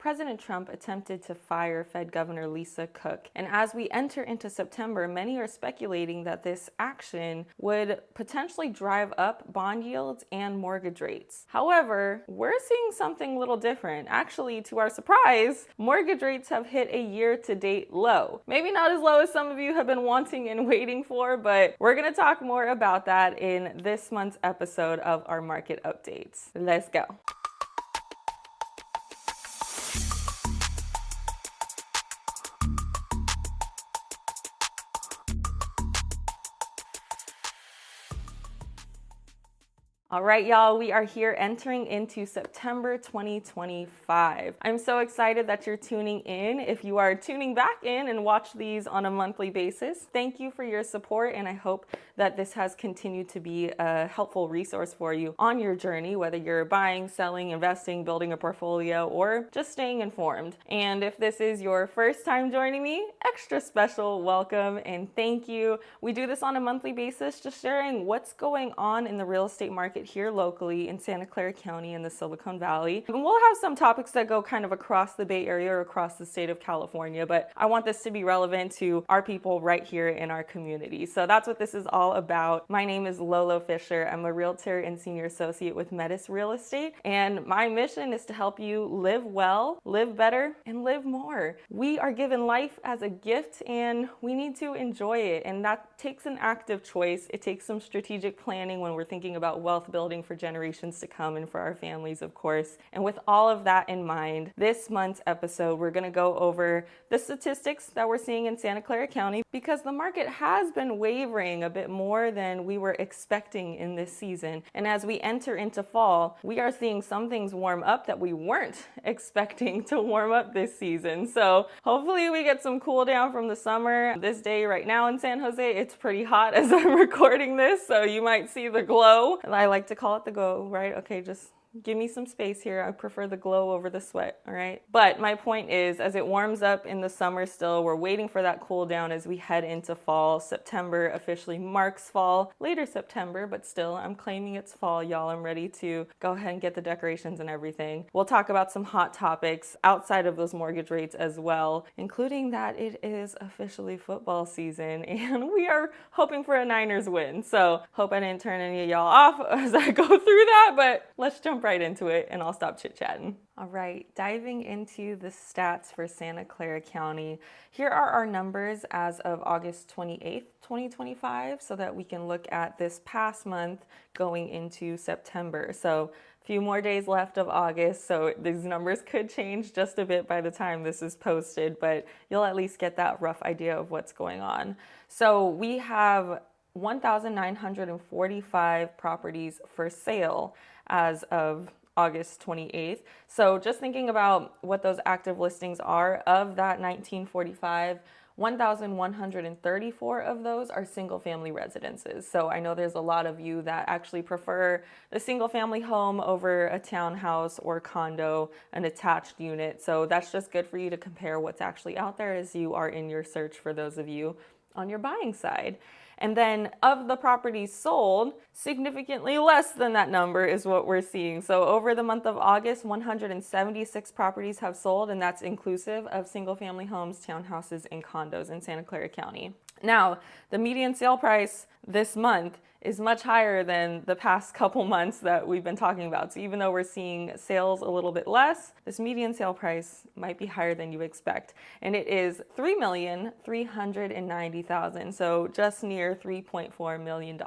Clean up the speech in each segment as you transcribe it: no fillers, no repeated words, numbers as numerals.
President Trump attempted to fire Fed Governor Lisa Cook. And as we enter into September, many are speculating that this action would potentially drive up bond yields and mortgage rates. However, we're seeing something a little different. Actually, to our surprise, mortgage rates have hit a year-to-date low. Maybe not as low as some of you have been wanting and waiting for, but we're going to talk more about that in this month's episode of our market updates. Let's go. All right, y'all, we are here entering into September 2025. I'm so excited that you're tuning in. If you are tuning back in and watch these on a monthly basis, thank you for your support, and I hope that this has continued to be a helpful resource for you on your journey, whether you're buying, selling, investing, building a portfolio, or just staying informed. And if this is your first time joining me, extra special welcome and thank you. We do this on a monthly basis, just sharing what's going on in the real estate market here locally in Santa Clara County in the Silicon Valley. And we'll have some topics that go kind of across the Bay Area or across the state of California, but I want this to be relevant to our people right here in our community. So that's what this is all about. My name is Lolo Fisher. I'm a realtor and senior associate with Metis Real Estate, and my mission is to help you live well, live better, and live more. We are given life as a gift, and we need to enjoy it, and that takes an active choice. It takes some strategic planning when we're thinking about wealth building for generations to come and for our families, of course. And with all of that in mind, this month's episode, we're going to go over the statistics that we're seeing in Santa Clara County, because the market has been wavering a bit more than we were expecting in this season. And as we enter into fall, we are seeing some things warm up that we weren't expecting to warm up this season. So hopefully we get some cool down from the summer. This day right now in San Jose, it's pretty hot as I'm recording this, so you might see the glow. I like to call it the glow, right? Okay, just give me some space here. I prefer the glow over the sweat, all right? But my point is, as it warms up in the summer still, we're waiting for that cool down as we head into fall. September officially marks fall. Later September, but still, I'm claiming it's fall, y'all. I'm ready to go ahead and get the decorations and everything. We'll talk about some hot topics outside of those mortgage rates as well, including that it is officially football season, and we are hoping for a Niners win. So hope I didn't turn any of y'all off as I go through that, but let's jump right into it and I'll stop chit-chatting. All right, diving into the stats for Santa Clara County. Here are our numbers as of August 28th, 2025, so that we can look at this past month going into September. So a few more days left of August, so these numbers could change just a bit by the time this is posted, but you'll at least get that rough idea of what's going on. So we have 1,945 properties for sale as of August 28th. So just thinking about what those active listings are, of that 1945, 1,134 of those are single family residences. So I know there's a lot of you that actually prefer the single family home over a townhouse or condo, an attached unit. So that's just good for you to compare what's actually out there as you are in your search, for those of you on your buying side. And then of the properties sold, significantly less than that number is what we're seeing. So over the month of August, 176 properties have sold, and that's inclusive of single family homes, townhouses, and condos in Santa Clara County. Now, the median sale price this month is much higher than the past couple months that we've been talking about. So even though we're seeing sales a little bit less, this median sale price might be higher than you expect. And it is $3,390,000. So just near $3.4 million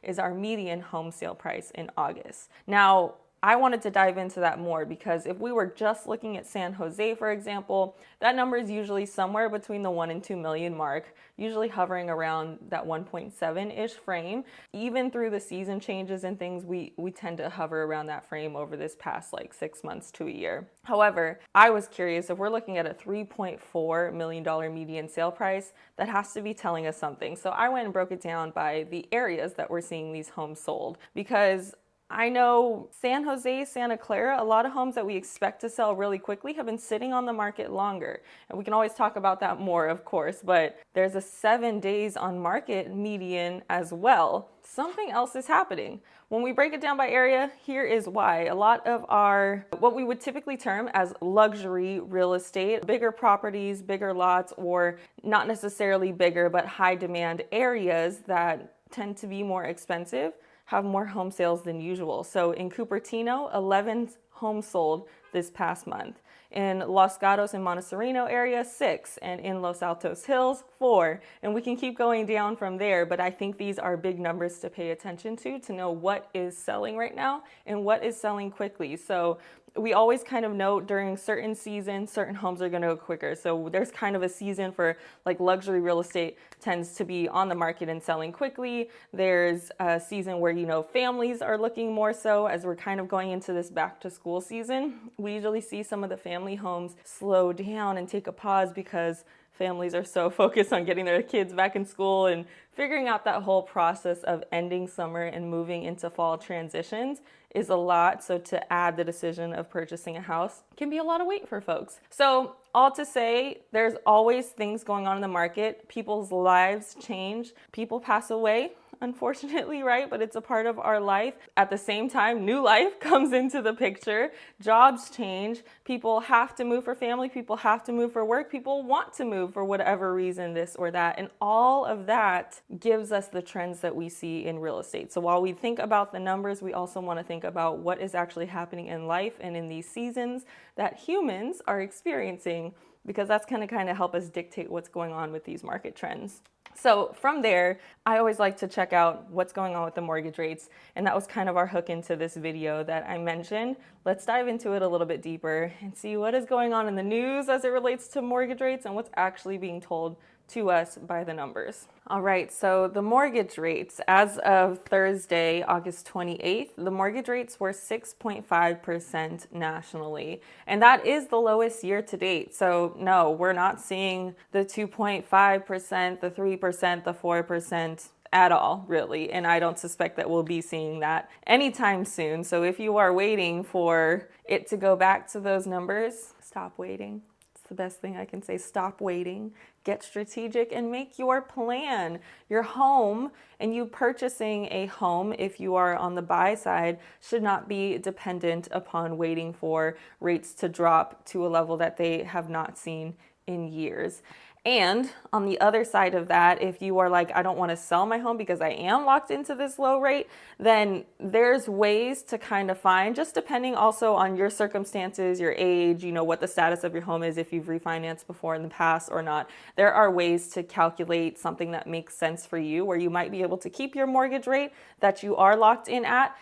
is our median home sale price in August. Now, I wanted to dive into that more because if we were just looking at San Jose, for example, that number is usually somewhere between the 1 and 2 million mark, usually hovering around that 1.7-ish frame. Even through the season changes and things, we tend to hover around that frame over this past like 6 months to a year. However, I was curious, if we're looking at a $3.4 million median sale price, that has to be telling us something. So I went and broke it down by the areas that we're seeing these homes sold, because I know San Jose, Santa Clara, a lot of homes that we expect to sell really quickly have been sitting on the market longer. And we can always talk about that more, of course, but there's a 7 days on market median as well. Something else is happening. When we break it down by area, here is why. A lot of our, what we would typically term as luxury real estate, bigger properties, bigger lots, or not necessarily bigger, but high demand areas that tend to be more expensive, have more home sales than usual. So in Cupertino, 11 homes sold this past month. In Los Gatos and Montessorino area, 6. And in Los Altos Hills, 4. And we can keep going down from there, but I think these are big numbers to pay attention to know what is selling right now and what is selling quickly. So we always kind of note during certain seasons, certain homes are going to go quicker. So there's kind of a season for like luxury real estate tends to be on the market and selling quickly. There's a season where, families are looking more so as we're kind of going into this back to school season. We usually see some of the family homes slow down and take a pause because families are so focused on getting their kids back in school and figuring out that whole process of ending summer and moving into fall transitions is a lot. So to add the decision of purchasing a house can be a lot of weight for folks. So all to say, there's always things going on in the market. People's lives change. People pass away, unfortunately, right? But it's a part of our life. At the same time, new life comes into the picture. Jobs change. People have to move for family. People have to move for work. People want to move for whatever reason, this or that. And all of that gives us the trends that we see in real estate. So while we think about the numbers, we also want to think about what is actually happening in life and in these seasons that humans are experiencing, because that's going to kind of help us dictate what's going on with these market trends. So from there, I always like to check out what's going on with the mortgage rates. And that was kind of our hook into this video that I mentioned. Let's dive into it a little bit deeper and see what is going on in the news as it relates to mortgage rates and what's actually being told to us by the numbers. All right, so the mortgage rates, as of Thursday, August 28th, the mortgage rates were 6.5% nationally. And that is the lowest year to date. So no, we're not seeing the 2.5%, the 3%, the 4% at all, really. And I don't suspect that we'll be seeing that anytime soon. So if you are waiting for it to go back to those numbers, stop waiting. The best thing I can say. Stop waiting, get strategic, and make your plan. Your home and you purchasing a home, if you are on the buy side, should not be dependent upon waiting for rates to drop to a level that they have not seen in years. And on the other side of that, if you are like, I don't want to sell my home because I am locked into this low rate, then there's ways to kind of find, just depending also on your circumstances, your age, what the status of your home is, if you've refinanced before in the past or not. There are ways to calculate something that makes sense for you, where you might be able to keep your mortgage rate that you are locked in at,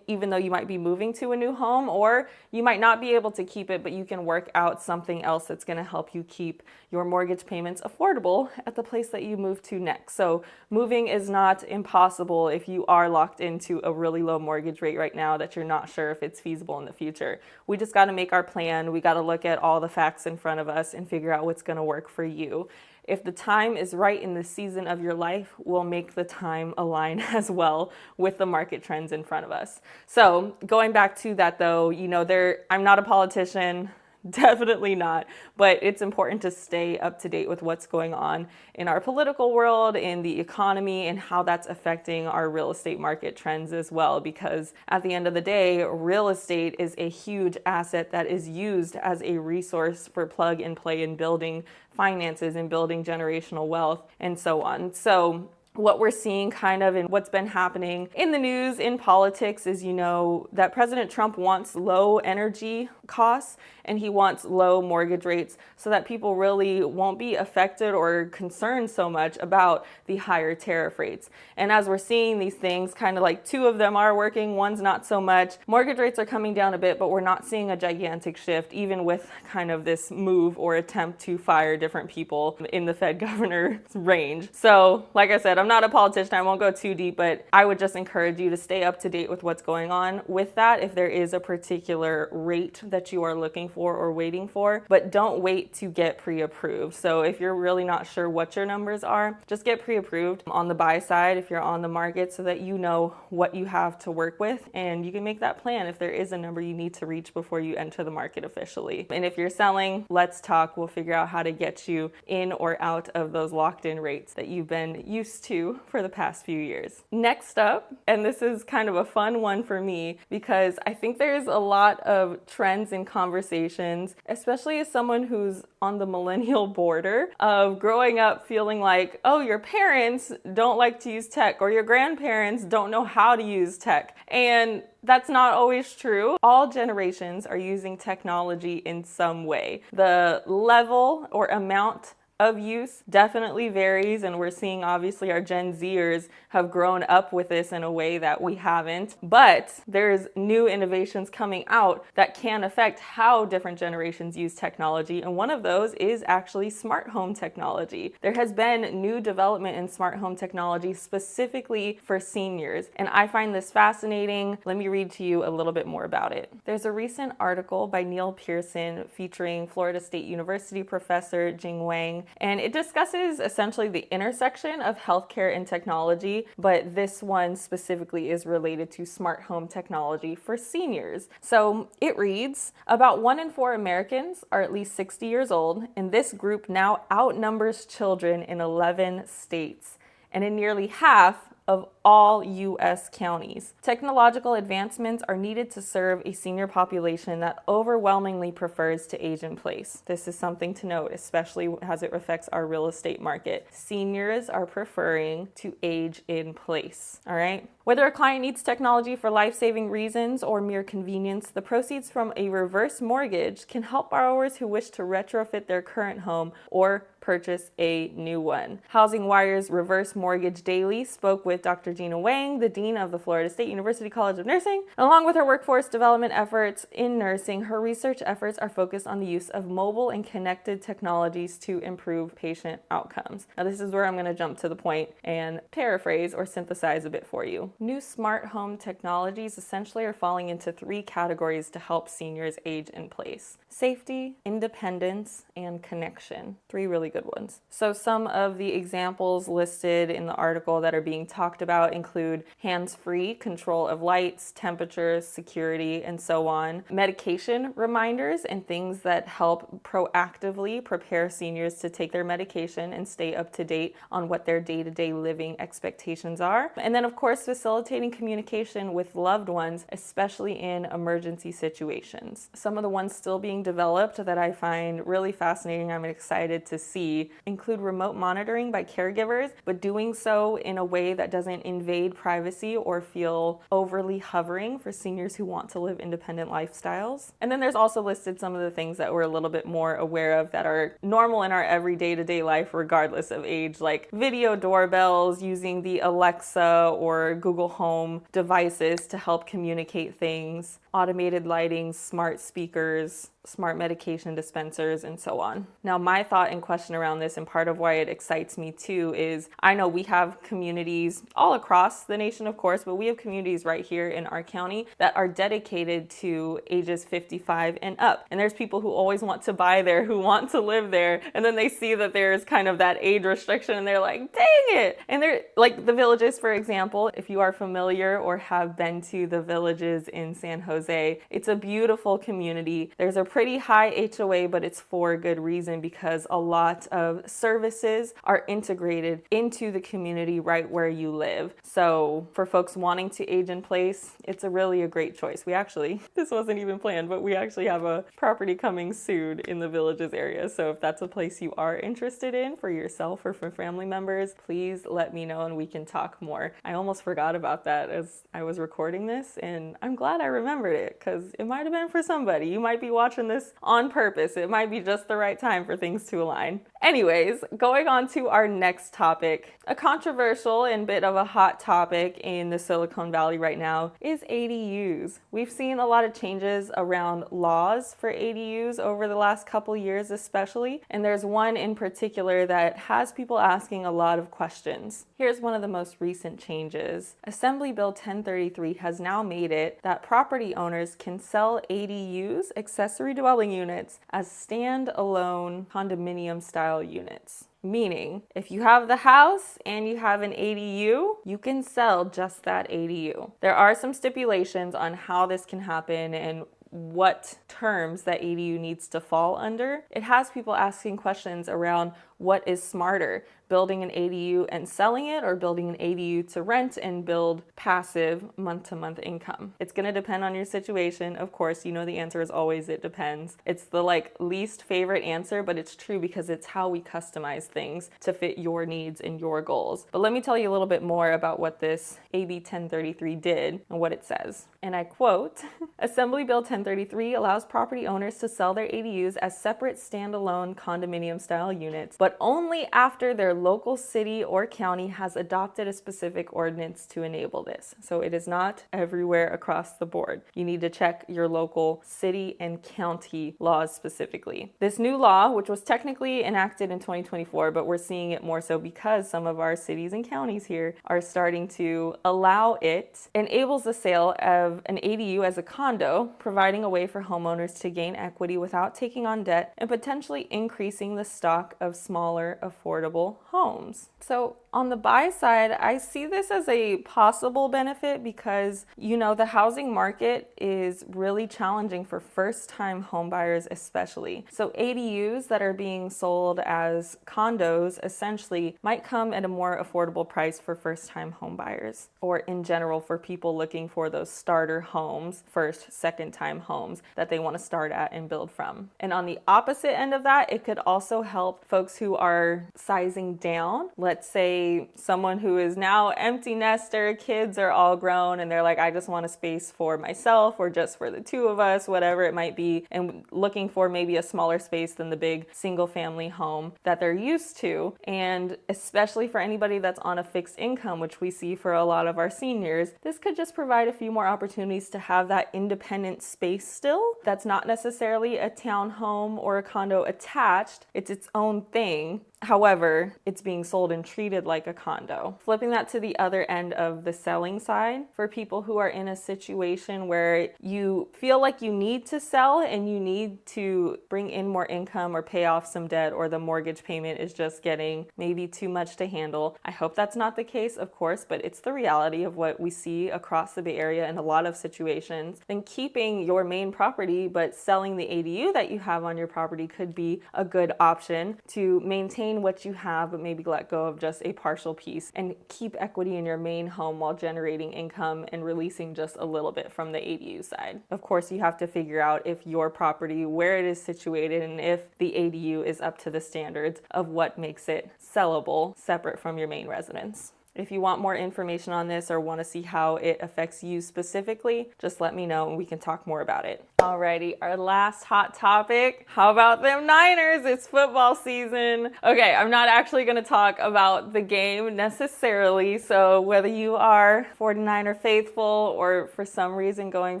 even though you might be moving to a new home, or you might not be able to keep it, but you can work out something else that's going to help you keep your mortgage payments affordable at the place that you move to next. So moving is not impossible if you are locked into a really low mortgage rate right now that you're not sure if it's feasible in the future. We just got to make our plan. We got to look at all the facts in front of us and figure out what's going to work for you. If the time is right in the season of your life, we'll make the time align as well with the market trends in front of us. So going back to that though, I'm not a politician, definitely not, but it's important to stay up to date with what's going on in our political world, in the economy, and how that's affecting our real estate market trends as well. Because at the end of the day, real estate is a huge asset that is used as a resource for plug and play in building finances and building generational wealth and so on. So what we're seeing kind of and what's been happening in the news, in politics, is, that President Trump wants low energy costs and he wants low mortgage rates so that people really won't be affected or concerned so much about the higher tariff rates. And as we're seeing these things, kind of like two of them are working, one's not so much. Mortgage rates are coming down a bit, but we're not seeing a gigantic shift, even with kind of this move or attempt to fire different people in the Fed governor's range. So like I said, I'm not a politician, I won't go too deep, but I would just encourage you to stay up to date with what's going on with that. If there is a particular rate that that you are looking for or waiting for, but don't wait to get pre-approved. So if you're really not sure what your numbers are, just get pre-approved on the buy side if you're on the market so that you know what you have to work with and you can make that plan if there is a number you need to reach before you enter the market officially. And if you're selling, let's talk. We'll figure out how to get you in or out of those locked in rates that you've been used to for the past few years. Next up, and this is kind of a fun one for me because I think there's a lot of trends and conversations, especially as someone who's on the millennial border of growing up feeling like, oh, your parents don't like to use tech or your grandparents don't know how to use tech. And that's not always true. All generations are using technology in some way. The level or amount of use definitely varies, and we're seeing obviously our Gen Zers have grown up with this in a way that we haven't, but there's new innovations coming out that can affect how different generations use technology, and one of those is actually smart home technology. There has been new development in smart home technology specifically for seniors, and I find this fascinating. Let me read to you a little bit more about it. There's a recent article by Neil Pearson featuring Florida State University professor Jing Wang, and it discusses essentially the intersection of healthcare and technology, but this one specifically is related to smart home technology for seniors. So it reads, about 1 in 4 Americans are at least 60 years old, and this group now outnumbers children in 11 states, and in nearly half of all U.S. counties. Technological advancements are needed to serve a senior population that overwhelmingly prefers to age in place. This is something to note, especially as it affects our real estate market. Seniors are preferring to age in place, all right? Whether a client needs technology for life-saving reasons or mere convenience, the proceeds from a reverse mortgage can help borrowers who wish to retrofit their current home or purchase a new one. Housing Wire's Reverse Mortgage Daily spoke with Dr. Gina Wang, the Dean of the Florida State University College of Nursing. Along with her workforce development efforts in nursing, her research efforts are focused on the use of mobile and connected technologies to improve patient outcomes. Now, this is where I'm going to jump to the point and paraphrase or synthesize a bit for you. New smart home technologies essentially are falling into 3 categories to help seniors age in place: safety, independence, and connection. 3 really good ones. So some of the examples listed in the article that are being talked about include hands-free control of lights, temperatures, security, and so on. Medication reminders and things that help proactively prepare seniors to take their medication and stay up to date on what their day-to-day living expectations are. And then, of course, facilitating communication with loved ones, especially in emergency situations. Some of the ones still being developed that I find really fascinating, I'm excited to see, include remote monitoring by caregivers, but doing so in a way that doesn't invade privacy or feel overly hovering for seniors who want to live independent lifestyles. And then there's also listed some of the things that we're a little bit more aware of that are normal in our everyday to-day life regardless of age, like video doorbells, using the Alexa or Google Home devices to help communicate things, automated lighting, smart speakers, smart medication dispensers, and so on. Now, my thought and question around this, and part of why it excites me too, is I know we have communities all across the nation, of course, but we have communities right here in our county that are dedicated to ages 55 and up. And there's people who always want to buy there, who want to live there, and then they see that there's kind of that age restriction and they're like, dang it! And they're like the Villages, for example. If you are familiar or have been to the Villages in San Jose, it's a beautiful community. There's a pretty high HOA, but it's for good reason because a lot of services are integrated into the community right where you live. So for folks wanting to age in place, it's really a great choice. We actually, this wasn't even planned, but we actually have a property coming soon in the Villages area. So if that's a place you are interested in for yourself or for family members, please let me know and we can talk more. I almost forgot about that as I was recording this, and I'm glad I remembered it because it might have been for somebody. You might be watching done this on purpose. It might be just the right time for things to align. Anyways, going on to our next topic, a controversial and bit of a hot topic in the Silicon Valley right now is ADUs. We've seen a lot of changes around laws for ADUs over the last couple years especially, and there's one in particular that has people asking a lot of questions. Here's one of the most recent changes. Assembly Bill 1033 has now made it that property owners can sell ADUs, accessory dwelling units, as standalone condominium style units. Meaning, if you have the house and you have an ADU, you can sell just that ADU. There are some stipulations on how this can happen and what terms that ADU needs to fall under. It has people asking questions around what is smarter, building an ADU and selling it, or building an ADU to rent and build passive month-to-month income. It's going to depend on your situation. Of course, you know the answer is always it depends. It's the least favorite answer, but it's true because it's how we customize things to fit your needs and your goals. But let me tell you a little bit more about what this AB 1033 did and what it says. And I quote, Assembly Bill 1033 allows property owners to sell their ADUs as separate standalone condominium style units, but only after their local city or county has adopted a specific ordinance to enable this. So it is not everywhere across the board. You need to check your local city and county laws specifically. This new law, which was technically enacted in 2024, but we're seeing it more so because some of our cities and counties here are starting to allow it, enables the sale of an ADU as a condo, providing a way for homeowners to gain equity without taking on debt and potentially increasing the stock of smaller, affordable homes. So on the buy side, I see this as a possible benefit because, the housing market is really challenging for first-time home buyers especially. So ADUs that are being sold as condos essentially might come at a more affordable price for first-time home buyers, or in general for people looking for those starter homes, first, second-time homes that they want to start at and build from. And on the opposite end of that, it could also help folks who are sizing down. Let's say someone who is now empty nester, kids are all grown, and they're like, I just want a space for myself or just for the two of us, whatever it might be, and looking for maybe a smaller space than the big single family home that they're used to. And especially for anybody that's on a fixed income, which we see for a lot of our seniors, this could just provide a few more opportunities to have that independent space still. That's not necessarily a townhome or a condo attached. It's its own thing. However, it's being sold and treated like a condo. Flipping that to the other end of the selling side, for people who are in a situation where you feel like you need to sell and you need to bring in more income or pay off some debt, or the mortgage payment is just getting maybe too much to handle. I hope that's not the case, of course, but it's the reality of what we see across the Bay Area in a lot of situations. Then keeping your main property but selling the ADU that you have on your property could be a good option to maintain what you have, but maybe let go of just a partial piece and keep equity in your main home while generating income and releasing just a little bit from the ADU side. Of course, you have to figure out if your property, where it is situated, and if the ADU is up to the standards of what makes it sellable separate from your main residence. If you want more information on this or want to see how it affects you specifically, just let me know and we can talk more about it. Alrighty, our last hot topic. How about them Niners? It's football season. Okay, I'm not actually going to talk about the game necessarily. So whether you are 49er faithful or for some reason going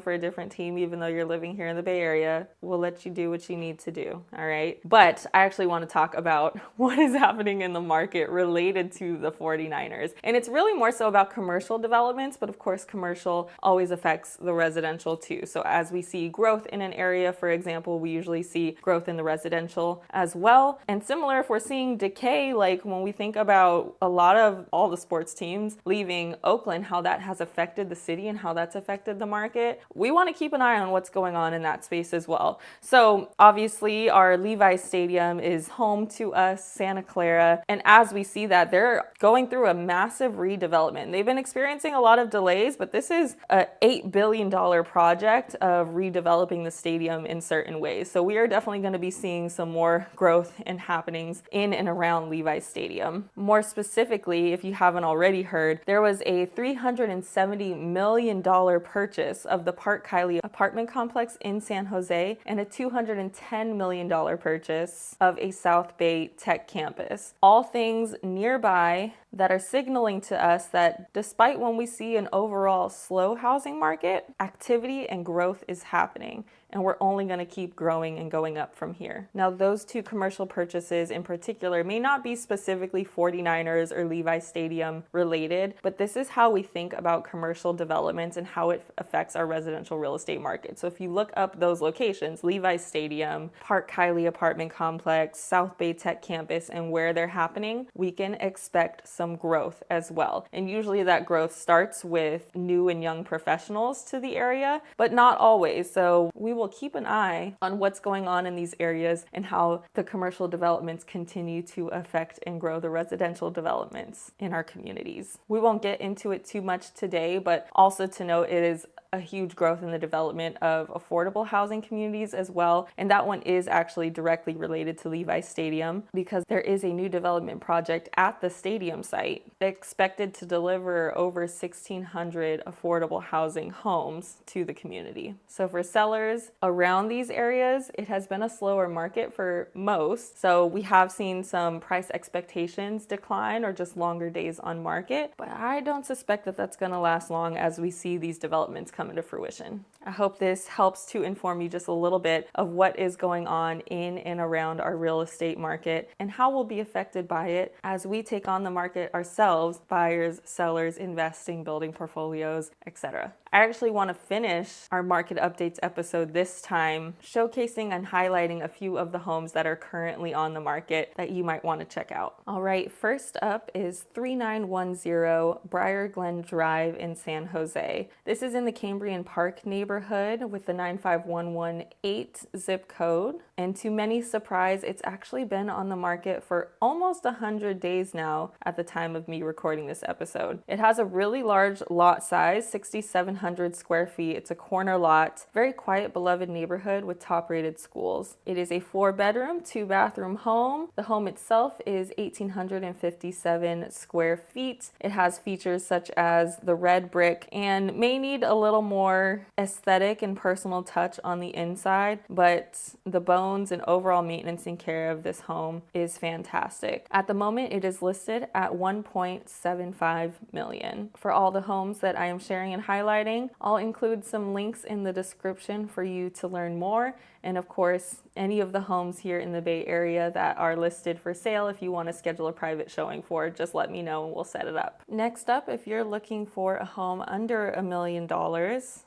for a different team, even though you're living here in the Bay Area, we'll let you do what you need to do. All right. But I actually want to talk about what is happening in the market related to the 49ers. And it's really more so about commercial developments, but of course, commercial always affects the residential too. So as we see growth in an area, for example, we usually see growth in the residential as well. And similar, if we're seeing decay, like when we think about a lot of all the sports teams leaving Oakland, how that has affected the city and how that's affected the market, we want to keep an eye on what's going on in that space as well. So obviously our Levi's Stadium is home to us, Santa Clara. And as we see that, they're going through a massive massive redevelopment. They've been experiencing a lot of delays, but this is a $8 billion project of redeveloping the stadium in certain ways. So we are definitely going to be seeing some more growth and happenings in and around Levi's Stadium. More specifically, if you haven't already heard, there was a $370 million purchase of the Park Kylie apartment complex in San Jose and a $210 million purchase of a South Bay tech campus. All things nearby that are signaling to us that despite when we see an overall slow housing market, activity and growth is happening. And we're only going to keep growing and going up from here. Now, those two commercial purchases in particular may not be specifically 49ers or Levi's Stadium related, but this is how we think about commercial developments and how it affects our residential real estate market. So if you look up those locations, Levi's Stadium, Park Kylie apartment complex, South Bay Tech campus, and where they're happening, we can expect some growth as well. And usually that growth starts with new and young professionals to the area, but not always. So we will keep an eye on what's going on in these areas and how the commercial developments continue to affect and grow the residential developments in our communities. We won't get into it too much today, but also to note it is a huge growth in the development of affordable housing communities as well. And that one is actually directly related to Levi's Stadium because there is a new development project at the stadium site expected to deliver over 1,600 affordable housing homes to the community. So for sellers around these areas, it has been a slower market for most. So we have seen some price expectations decline or just longer days on market, but I don't suspect that that's going to last long as we see these developments come into fruition. I hope this helps to inform you just a little bit of what is going on in and around our real estate market and how we'll be affected by it as we take on the market ourselves, buyers, sellers, investing, building portfolios, etc. I actually want to finish our market updates episode this time showcasing and highlighting a few of the homes that are currently on the market that you might want to check out. All right, first up is 3910 Briar Glen Drive in San Jose. This is in the Cambrian Park neighborhood with the 95118 zip code. And to many's surprise, it's actually been on the market for almost 100 days now at the time of me recording this episode. It has a really large lot size, 6,700 square feet. It's a corner lot, very quiet, beloved neighborhood with top-rated schools. It is a 4-bedroom, 2-bathroom home. The home itself is 1,857 square feet. It has features such as the red brick and may need a little more aesthetic and personal touch on the inside, but the bones and overall maintenance and care of this home is fantastic. At the moment, it is listed at $1.75 million. For all the homes that I am sharing and highlighting, I'll include some links in the description for you to learn more. And of course, any of the homes here in the Bay Area that are listed for sale, if you want to schedule a private showing for, just let me know and we'll set it up. Next up, if you're looking for a home under $1 million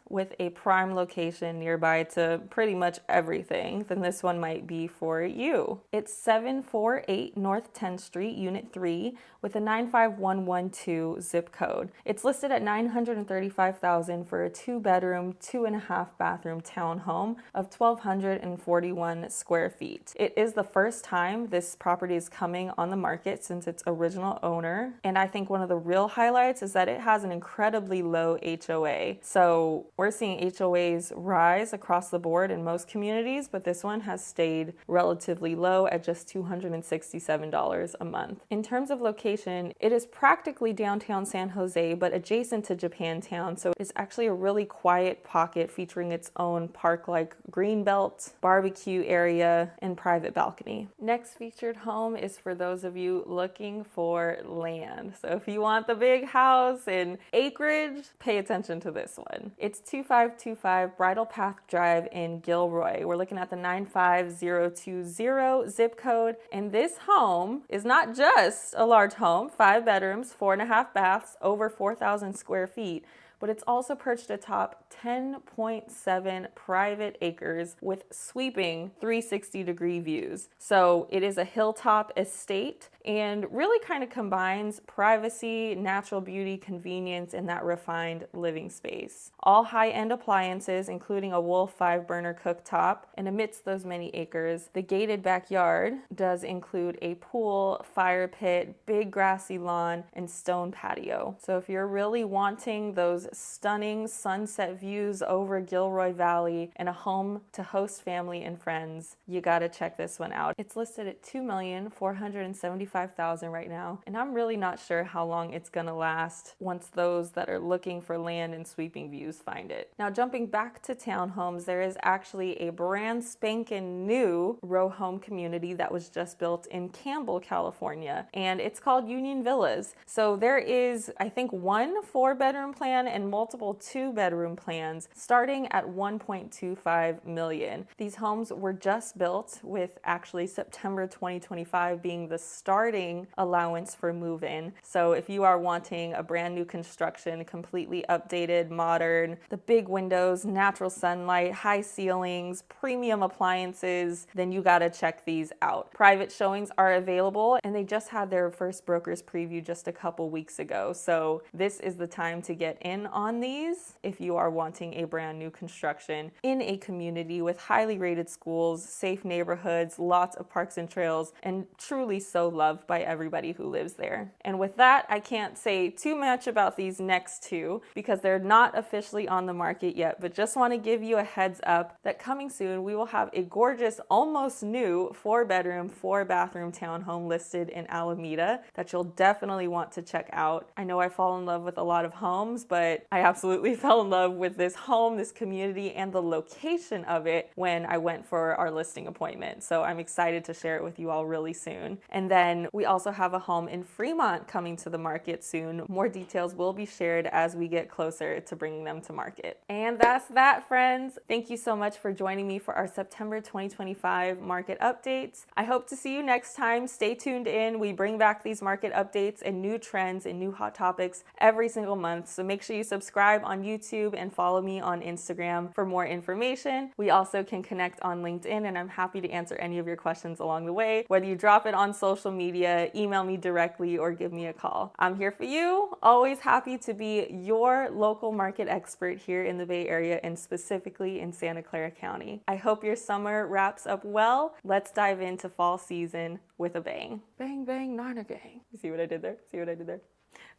with a prime location nearby to pretty much everything, then this one might be for you. It's 748 North 10th Street, Unit 3, with a 95112 zip code. It's listed at $935,000 for a 2-bedroom, 2.5-bathroom townhome of 1,241 square feet. It is the first time this property is coming on the market since its original owner, and I think one of the real highlights is that it has an incredibly low HOA. So we're seeing HOAs rise across the board in most communities, but this one has stayed relatively low at just $267 a month. In terms of location, it is practically downtown San Jose, but adjacent to Japantown, so it's actually a really quiet pocket featuring its own park-like greenbelt, barbecue area, and private balcony. Next featured home is for those of you looking for land. So if you want the big house and acreage, pay attention to this one. It's 2525 Bridle Path Drive in Gilroy. We're looking at the 95020 zip code, and this home is not just a large home, 5 bedrooms, 4.5 baths, over 4,000 square feet, but it's also perched atop 10.7 private acres with sweeping 360-degree views. So it is a hilltop estate and really kind of combines privacy, natural beauty, convenience, and that refined living space. All high-end appliances, including a Wolf 5-burner cooktop, and amidst those many acres, the gated backyard does include a pool, fire pit, big grassy lawn, and stone patio. So if you're really wanting those stunning sunset views over Gilroy Valley and a home to host family and friends, you gotta check this one out. It's listed at $2,475,000 right now, and I'm really not sure how long it's gonna last once those that are looking for land and sweeping views find it. Now, jumping back to townhomes, there is actually a brand spanking new row home community that was just built in Campbell, California, and it's called Union Villas. So there is, I think, one 4-bedroom plan and multiple 2-bedroom plans starting at $1.25 million. These homes were just built, with actually September 2025 being the starting allowance for move-in. So if you are wanting a brand new construction, completely updated, modern, the big windows, natural sunlight, high ceilings, premium appliances, then you gotta check these out. Private showings are available, and they just had their first broker's preview just a couple weeks ago. So this is the time to get in on these if you are wanting a brand new construction in a community with highly rated schools, safe neighborhoods, lots of parks and trails, and truly so loved by everybody who lives there. And with that, I can't say too much about these next two because they're not officially on the market yet, but just want to give you a heads up that coming soon we will have a gorgeous, almost new 4-bedroom, 4-bathroom townhome listed in Alameda that you'll definitely want to check out. I know I fall in love with a lot of homes, but I absolutely fell in love with this home, this community, and the location of it when I went for our listing appointment. So I'm excited to share it with you all really soon. And then we also have a home in Fremont coming to the market soon. More details will be shared as we get closer to bringing them to market. And that's that, friends. Thank you so much for joining me for our September 2025 market updates. I hope to see you next time. Stay tuned in. We bring back these market updates and new trends and new hot topics every single month. So make sure you subscribe on YouTube and follow me on Instagram for more information. We also can connect on LinkedIn, and I'm happy to answer any of your questions along the way, whether you drop it on social media, email me directly, or give me a call. I'm here for you. Always happy to be your local market expert here in the Bay Area and specifically in Santa Clara County. I hope your summer wraps up well. Let's dive into fall season with a bang. Bang, bang, nana gang. You see what I did there? See what I did there?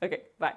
Okay, bye.